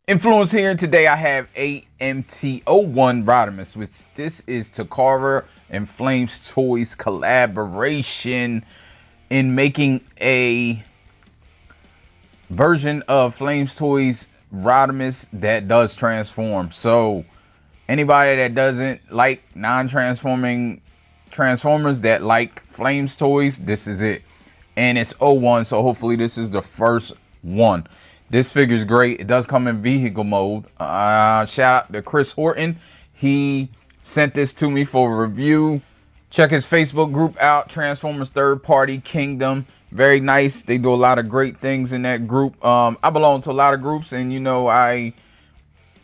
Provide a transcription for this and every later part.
Influence here. Today I have AMT-01 Rodimus, which this is Takara and Flames Toys collaboration in making a version of Flames Toys Rodimus that does transform. So anybody that doesn't like non-transforming Transformers that like Flames Toys, this is it. And it's 01, so hopefully this is the first one. This figure is great. It does come in vehicle mode. Shout out to Chris Horton. He sent this to me for a review. Check his Facebook group out, Transformers Third Party Kingdom. Very nice. They do a lot of great things in that group. I belong to a lot of groups, and you know, I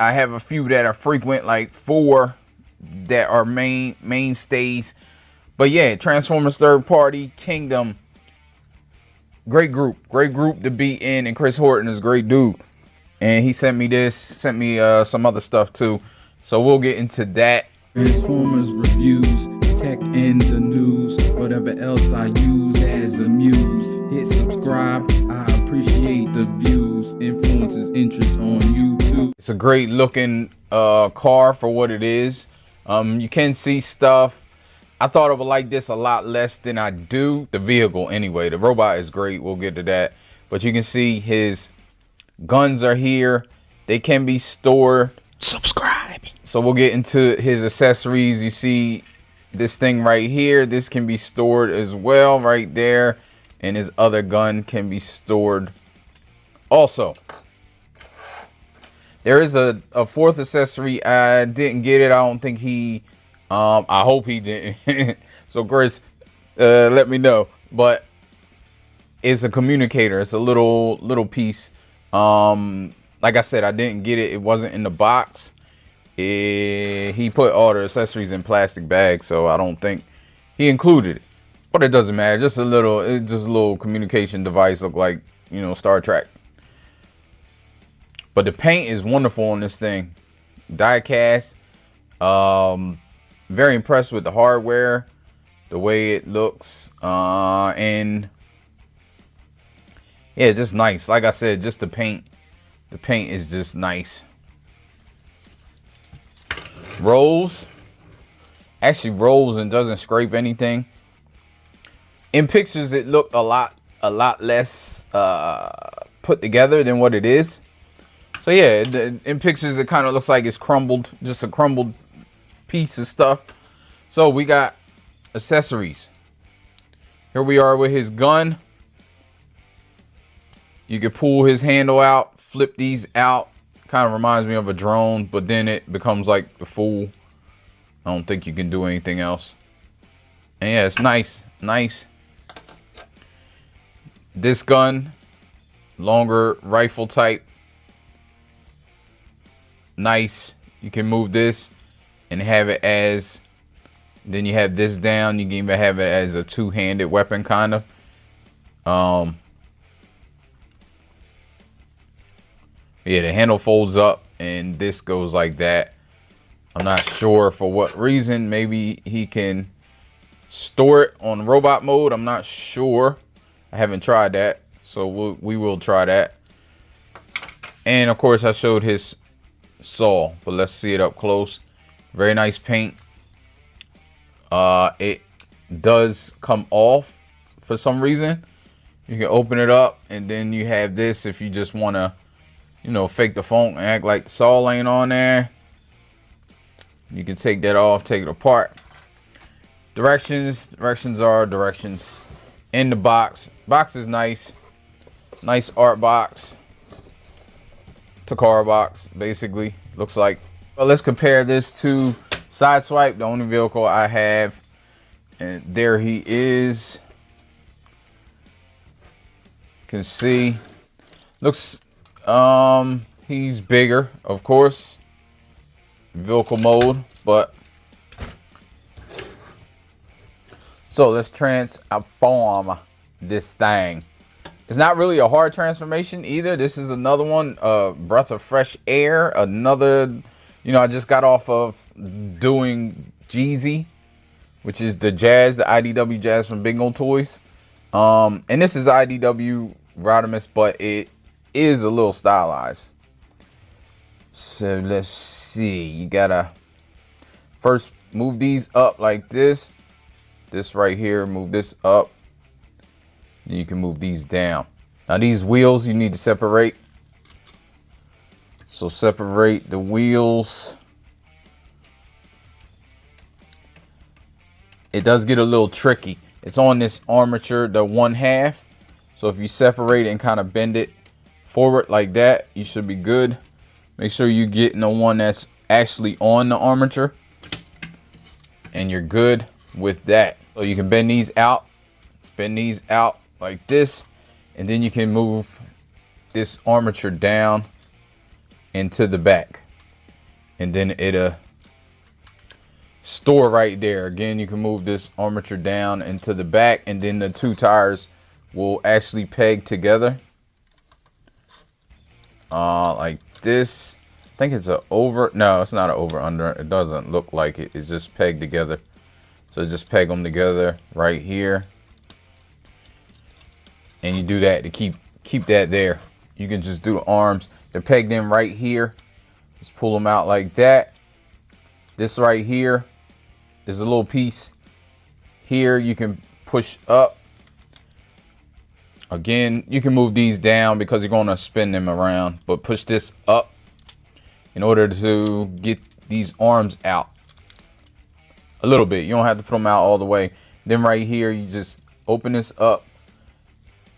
have a few that are frequent, like 4 that are mainstays. But yeah, Transformers Third Party Kingdom. Great group to be in, and Chris Horton is a great dude, and he sent me this, sent me some other stuff too, so we'll get into that. Transformers reviews, tech and the news, whatever else I use as a muse. Hit subscribe, I appreciate the views. Influences interest on YouTube. It's a great looking car for what it is. You can see stuff. I thought it would like this a lot less than I do. The vehicle anyway. The robot is great. We'll get to that. But you can see his guns are here. They can be stored. Subscribe. So we'll get into his accessories. You see this thing right here. This can be stored as well right there. And his other gun can be stored also. There is a fourth accessory. I didn't get it. I don't think he... I hope he didn't. So Chris, let me know. But it's a communicator. It's a little piece. Like I said, I didn't get it. It wasn't in the box. He put all the accessories in plastic bags, so I don't think he included it. But it doesn't matter. Just a little. It's just a little communication device. Look like, you know, Star Trek. But the paint is wonderful on this thing. Die cast. Very impressed with the hardware, the way it looks, and yeah, just nice. Like I said, just the paint is just nice. Rolls, actually rolls and doesn't scrape anything. In pictures it looked a lot less put together than what it is. So yeah, in pictures it kind of looks like it's crumbled, just a crumbled piece of stuff. So we got accessories. Here we are with his gun. You can pull his handle out, flip these out. Kind of reminds me of a drone, but then it becomes like the full. I don't think you can do anything else. And yeah, it's nice. This gun, longer rifle type. Nice. You can move this and have it as, then you have this down. You can even have it as a two-handed weapon, kind of. Yeah, the handle folds up and this goes like that. I'm not sure for what reason. Maybe he can store it on robot mode. I'm not sure. I haven't tried that, so we will try that. And of course I showed his saw, but let's see it up close. Very nice paint. It does come off for some reason. You can open it up, and then you have this if you just want to, you know, fake the funk and act like the saw ain't on there. You can take that off, take it apart. Directions are directions. In the box. Box is nice. Nice art box. Takara box, basically. Looks like. Well, let's compare this to Sideswipe, the only vehicle I have. And there he is. You can see. Looks, he's bigger, of course. Vehicle mode, but. So let's transform this thing. It's not really a hard transformation either. This is another one, breath of fresh air. Another, you know, I just got off of doing Jeezy, which is the Jazz, the IDW Jazz from Bingo Toys. And this is IDW Rodimus, but it is a little stylized. So let's see, you gotta first move these up like this. This right here, move this up. You can move these down. Now these wheels you need to separate. So separate the wheels. It does get a little tricky. It's on this armature, the 1/2. So if you separate it and kind of bend it forward like that, you should be good. Make sure you're getting the one that's actually on the armature, and you're good with that. So you can bend these out like this, and then you can move this armature down into the back, and then it'll store right there. Again, you can move this armature down into the back, and then the two tires will actually peg together like this. I think it's a over. No, it's not an over under. It doesn't look like it. It's just pegged together. So just peg them together right here, and you do that to keep that there. You can just do the arms. They're pegged in right here. Just pull them out like that. This right here is a little piece here you can push up. Again, you can move these down because you're going to spin them around, but push this up in order to get these arms out a little bit. You don't have to put them out all the way. Then right here, you just open this up,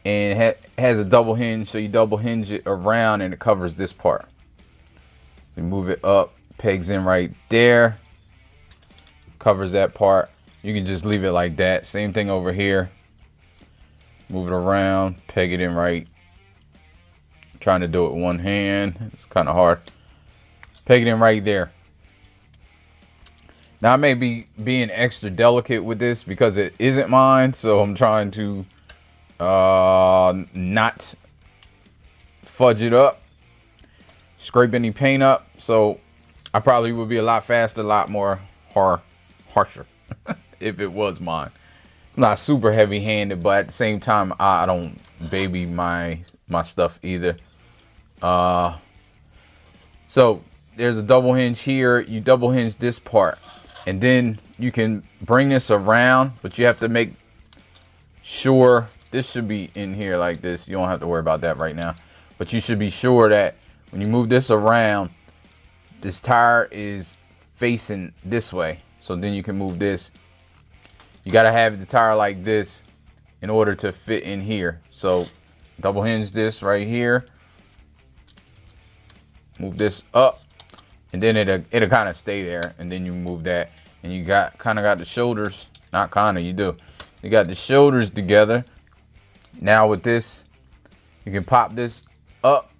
and it has a double hinge, so you double hinge it around and it covers this part. You move it up, pegs in right there, covers that part. You can just leave it like that. Same thing over here. Move it around, peg it in right. I'm trying to do it with one hand. It's kind of hard. Peg it in right there. Now I may be being extra delicate with this because it isn't mine, so I'm trying to not fudge it up, scrape any paint up. So I probably would be a lot faster, a lot more harsher if it was mine. I'm not super heavy handed, but at the same time, I don't baby my stuff either. So there's a double hinge here. You double hinge this part, and then you can bring this around, but you have to make sure this should be in here like this. You don't have to worry about that right now, but you should be sure that when you move this around, this tire is facing this way. So then you can move this. You got to have the tire like this in order to fit in here. So double hinge this right here. Move this up, and then it'll kind of stay there, and then you move that, and you kind of got the shoulders. Not kind of, you do. You got the shoulders together. Now with this, you can pop this up.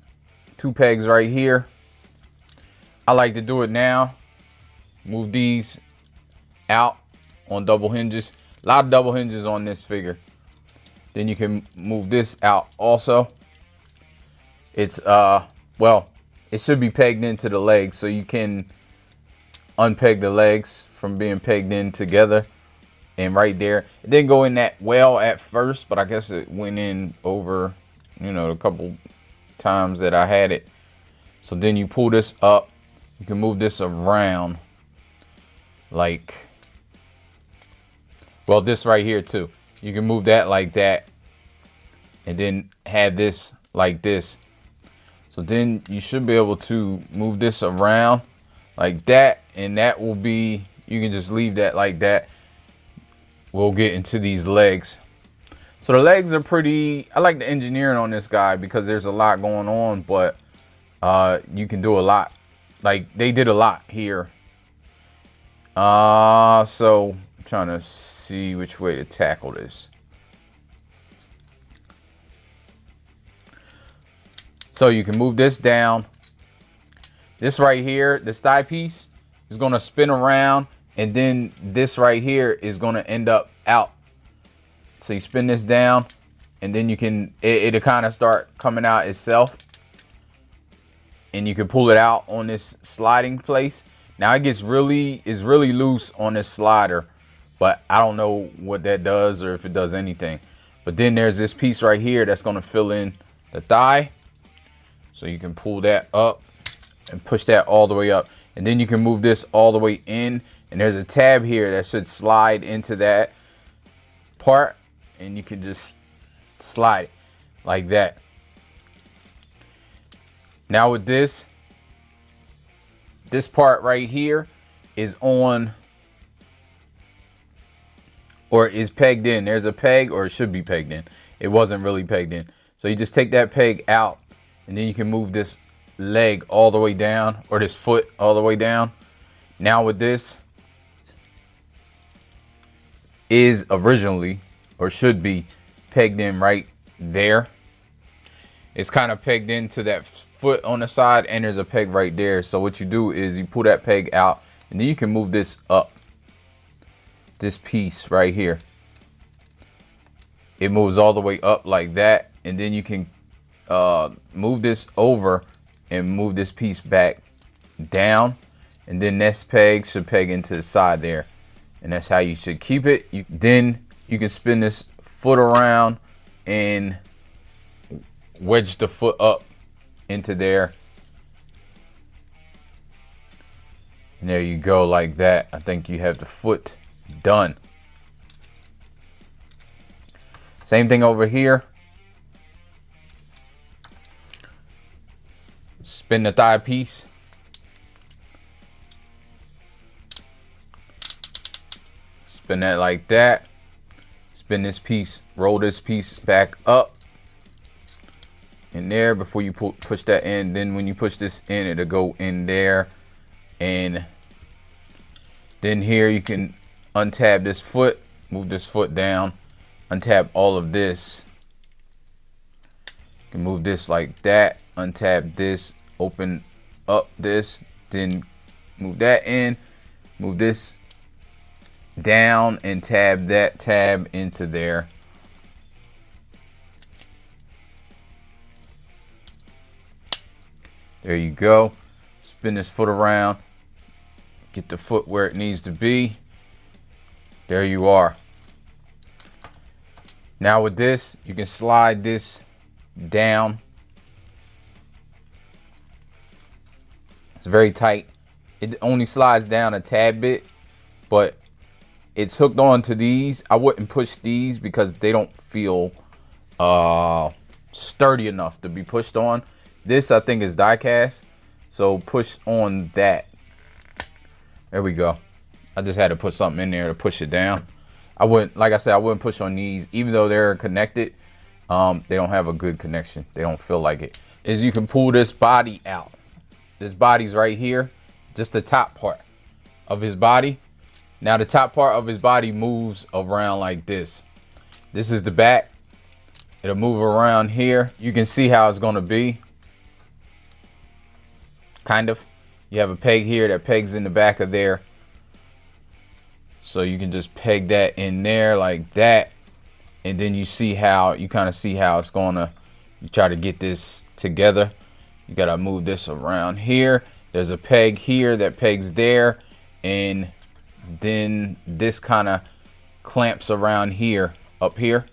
2 pegs right here. I like to do it now. Move these out on double hinges. A lot of double hinges on this figure. Then you can move this out also. It's well, it should be pegged into the legs, so you can unpeg the legs from being pegged in together. And right there, it didn't go in that well at first, but I guess it went in over, you know, a couple times that I had it. So then you pull this up. You can move this around like, well, this right here too. You can move that like that, and then have this like this. So then you should be able to move this around like that, and that will be, you can just leave that like that. We'll get into these legs. So the legs are pretty, I like the engineering on this guy because there's a lot going on, but you can do a lot. Like, they did a lot here. So I'm trying to see which way to tackle this. So you can move this down. This right here, this thigh piece is going to spin around, and then this right here is going to end up out. So you spin this down, and then you can, it'll kind of start coming out itself, and you can pull it out on this sliding place. Now it gets really loose on this slider, but I don't know what that does or if it does anything. But then there's this piece right here that's going to fill in the thigh. So you can pull that up and push that all the way up. And then you can move this all the way in, and there's a tab here that should slide into that part, and you can just slide it like that. Now with this part right here is on, or is pegged in. There's a peg, or it should be pegged in. It wasn't really pegged in. So you just take that peg out, and then you can move this leg all the way down, or this foot all the way down. Now with this is originally, or should be, pegged in right there. It's kind of pegged into that foot on the side, and there's a peg right there. So what you do is you pull that peg out, and then you can move this up, this piece right here. It moves all the way up like that, and then you can move this over and move this piece back down, and then this peg should peg into the side there, and that's how you should keep it. Then you can spin this foot around and wedge the foot up into there, and there you go, like that. I think you have the foot done. Same thing over here. Spin the thigh piece. Spin that like that. Spin this piece, roll this piece back up in there before you push that in. Then when you push this in, it'll go in there. And then here you can untab this foot, move this foot down, untab all of this. You can move this like that, untab this, open up this, then move that in, move this down, and tab that tab into there. There you go. Spin this foot around, get the foot where it needs to be. There you are. Now with this, you can slide this down. It's very tight. It only slides down a tad bit, but it's hooked on to these. I wouldn't push these because they don't feel sturdy enough to be pushed on. This I think is die cast, so push on that. There we go. I just had to put something in there to push it down. I wouldn't, like I said, I wouldn't push on these, even though they're connected. They don't have a good connection. They don't feel like it. Is you can pull this body out. This body's right here, just the top part of his body. Now the top part of his body moves around like this. This is the back. It'll move around here. You can see how it's gonna be. Kind of. You have a peg here that pegs in the back of there. So you can just peg that in there like that. And then you see how, you kind of see how it's gonna, you try to get this together. You gotta move this around here. There's a peg here that pegs there. And then this kind of clamps around here, up here.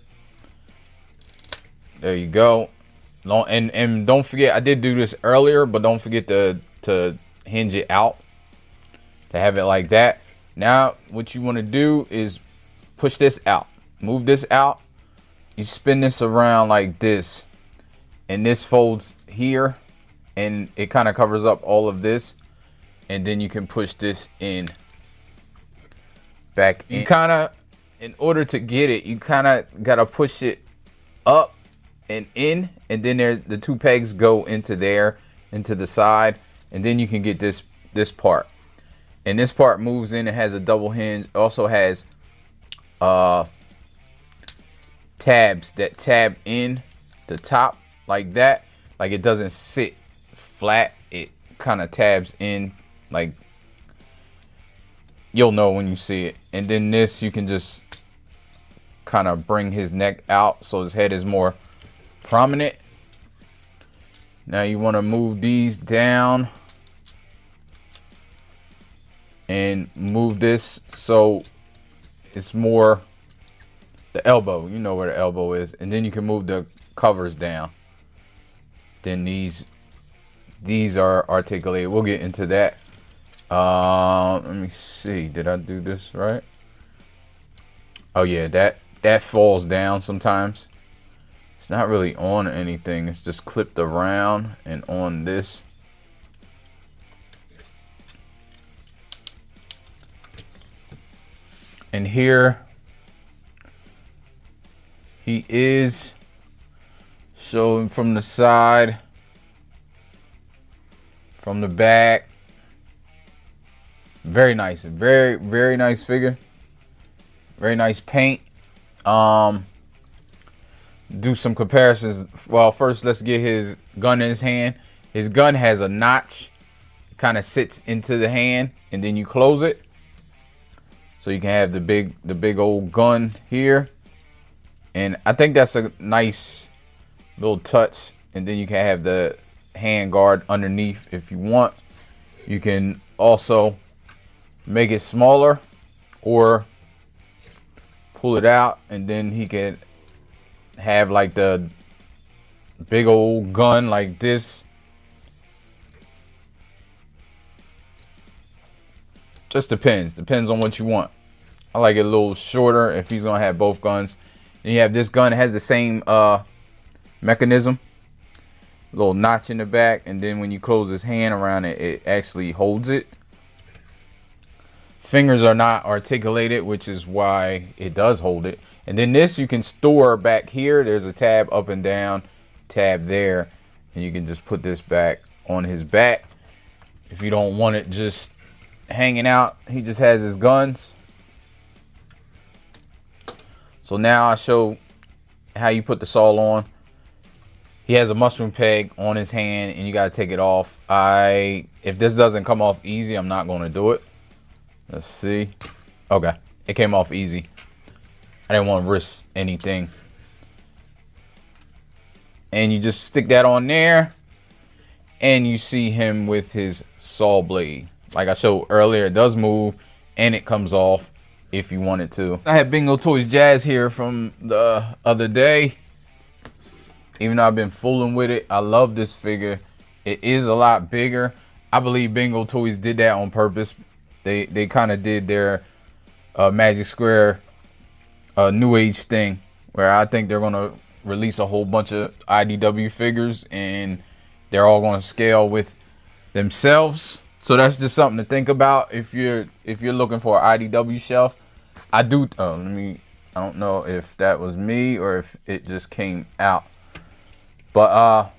There you go. And don't forget, I did do this earlier, but don't forget to hinge it out, to have it like that. Now what you want to do is push this out, move this out. You spin this around like this, and this folds here, and it kind of covers up all of this. And then you can push this in, back in. You kind of, in order to get it, you kind of got to push it up and in, and then the two pegs go into there, into the side, and then you can get this part. And this part moves in. It has a double hinge. Also has tabs that tab in the top like that. Like it doesn't sit flat. It kind of tabs in, like you'll know when you see it. And then this, you can just kind of bring his neck out so his head is more prominent. Now you want to move these down and move this so it's more the elbow. You know where the elbow is. And then you can move the covers down. Then these these are articulated. We'll get into that. Let me see. Did I do this right? Oh yeah, that falls down sometimes. It's not really on anything. It's just clipped around and on this. And here he is showing from the side, from the back. Very nice, very nice figure. Very nice paint. Do some comparisons. Well, first let's get his gun in his hand. His gun has a notch, kind of sits into the hand, and then you close it, so you can have the big old gun here. And I think that's a nice little touch. And then you can have the hand guard underneath if you want. You can also make it smaller or pull it out, and then he can have like the big old gun like this. Just depends on what you want. I like it a little shorter if he's gonna have both guns. Then you have this gun. It has the same mechanism, little notch in the back, and then when you close his hand around it, it actually holds it. Fingers are not articulated, which is why it does hold it. And then this you can store back here. There's a tab up and down, tab there, and you can just put this back on his back if you don't want it just hanging out. He just has his guns. So now I show how you put the saw on. He has a mushroom peg on his hand, and you got to take it off. If this doesn't come off easy, I'm not going to do it. Let's see. Okay, it came off easy. I didn't want to risk anything. And you just stick that on there, and you see him with his saw blade. Like I showed earlier, it does move, and it comes off if you want it to. I had Bingo Toys Jazz here from the other day. Even though I've been fooling with it, I love this figure. It is a lot bigger. I believe Bingo Toys did that on purpose. They kind of did their Magic Square New Age thing, where I think they're gonna release a whole bunch of IDW figures, and they're all gonna scale with themselves. So that's just something to think about if you're looking for an IDW shelf. I don't know if that was me or if it just came out, but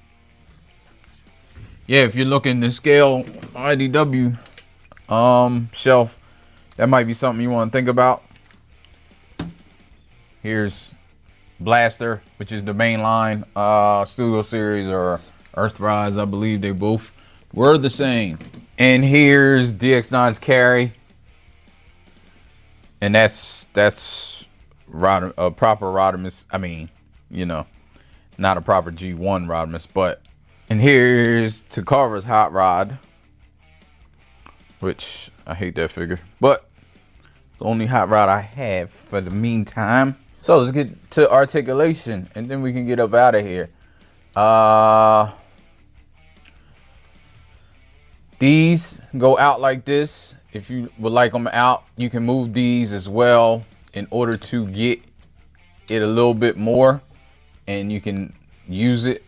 yeah, if you're looking to scale IDW shelf, that might be something you want to think about. Here's Blaster, which is the main line Studio series, or Earthrise. I believe they both were the same. And here's DX9's Carry, and that's a proper Rodimus. I mean, you know, not a proper G1 Rodimus, but. And here's Takara's Hot Rod, which I hate that figure, but it's the only hot rod I have for the meantime. So let's get to articulation, and then we can get up out of here. These go out like this. If you would like them out, you can move these as well in order to get it a little bit more, and you can use it.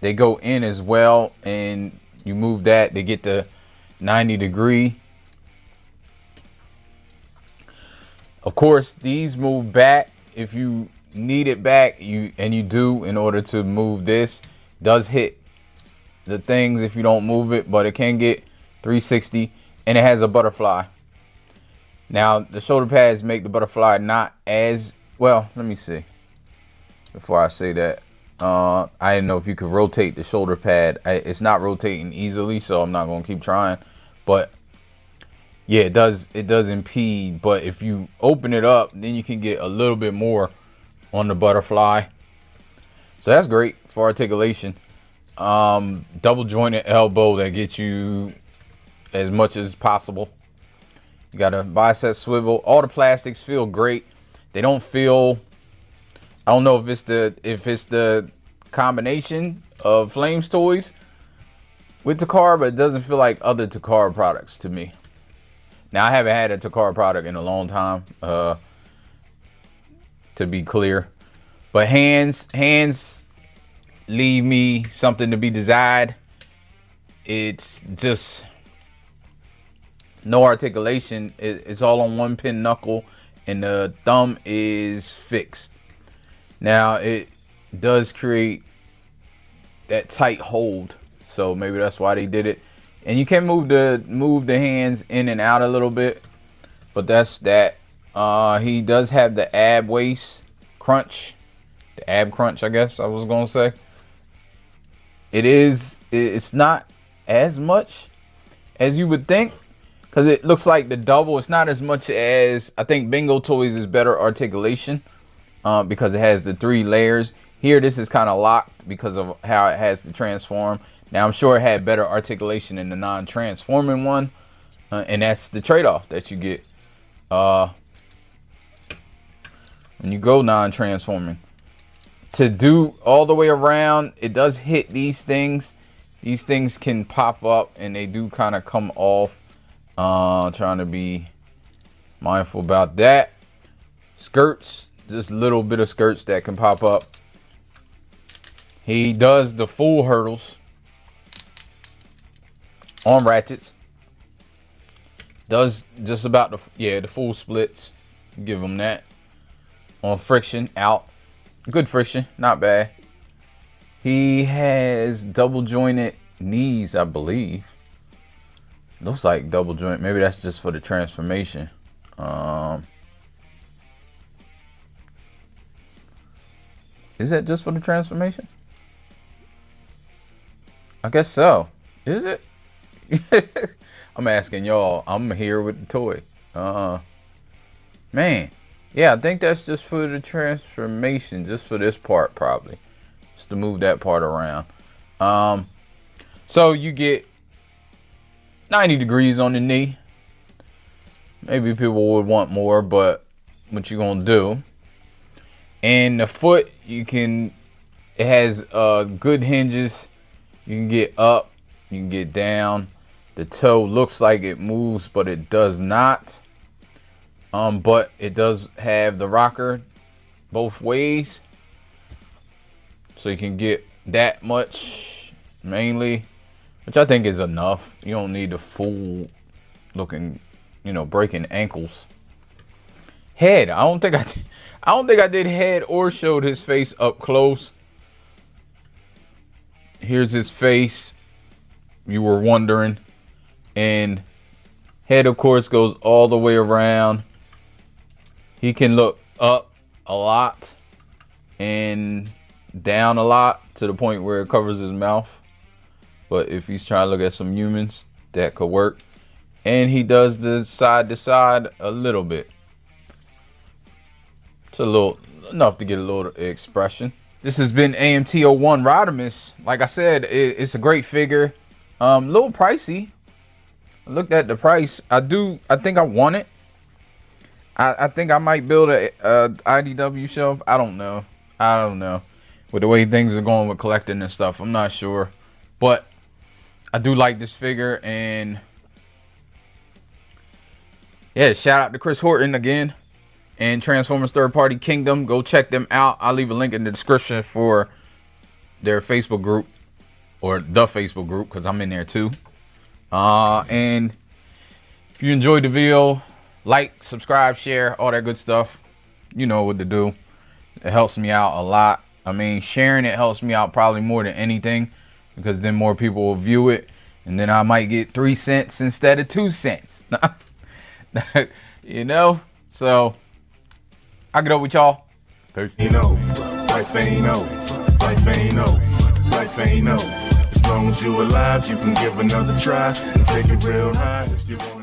They go in as well, and you move that, they get the 90-degree. Of course, these move back if you need it back, and you do, in order to move this. Does hit the things if you don't move it, but it can get 360, and it has a butterfly. Now the shoulder pads make the butterfly not as well. Let me see before I say that. I didn't know if you could rotate the shoulder pad. It's not rotating easily, so I'm not going to keep trying. But yeah, it does impede. But if you open it up, then you can get a little bit more on the butterfly. So that's great for articulation. Double jointed elbow that gets you as much as possible. You got a bicep swivel. All the plastics feel great. They don't feel, I don't know if it's the combination of Flames toys with Takara, but it doesn't feel like other Takara products to me. Now, I haven't had a Takara product in a long time, to be clear. But hands leave me something to be desired. It's just no articulation. It's all on one pin knuckle, and the thumb is fixed. Now, it does create that tight hold, so maybe that's why they did it. And you can move the hands in and out a little bit, but that's that. He does have the ab waist crunch, the ab crunch, I guess I was gonna say. It's not as much as you would think, because it looks like the double. It's not as much as, I think Bingo Toys is better articulation, because it has the 3 layers. Here, this is kind of locked because of how it has to transform. Now, I'm sure it had better articulation in the non-transforming one, and that's the trade-off that you get when you go non-transforming. To do all the way around, it does hit these things. These things can pop up, and they do kind of come off. Trying to be mindful about that. Skirts, just a little bit of skirts that can pop up. He does the full hurdles on ratchets. Does just about the full splits. Give him that. On friction, out. Good friction, not bad. He has double jointed knees, I believe. Looks like double joint. Maybe that's just for the transformation. Is that just for the transformation? I guess so. Is it? I'm asking y'all. I'm here with the toy. Man. Yeah, I think that's just for the transformation. Just for this part, probably. Just to move that part around. So you get 90 degrees on the knee. Maybe people would want more, but what you gonna do? And the foot, it has good hinges. You can get up, you can get down. The toe looks like it moves, but it does not. But it does have the rocker both ways, so you can get that much mainly, which I think is enough. You don't need the full looking, breaking ankles. Head, I don't think I did head or showed his face up close. Here's his face. You were wondering. And head, of course, goes all the way around. He can look up a lot and down a lot to the point where it covers his mouth. But if he's trying to look at some humans, that could work. And he does the side to side a little bit. It's a little enough to get a little expression. This has been AMT-01 Rodimus. Like I said, it's a great figure. A little pricey. I looked at the price. I think I want it. I think I might build a IDW shelf. I don't know. With the way things are going with collecting and stuff, I'm not sure. But I do like this figure. And yeah, shout out to Chris Horton again. And Transformers Third Party Kingdom. Go check them out. I'll leave a link in the description for their Facebook group. Or the Facebook group, because I'm in there too. And if you enjoyed the video, like, subscribe, share, all that good stuff. You know what to do. It helps me out a lot. I mean, sharing it helps me out probably more than anything, because then more people will view it, and then I might get 3 cents instead of 2 cents. So I'll get up with y'all. Peace. Life ain't no. As long as you alive, you can give another try and take it real high if you want.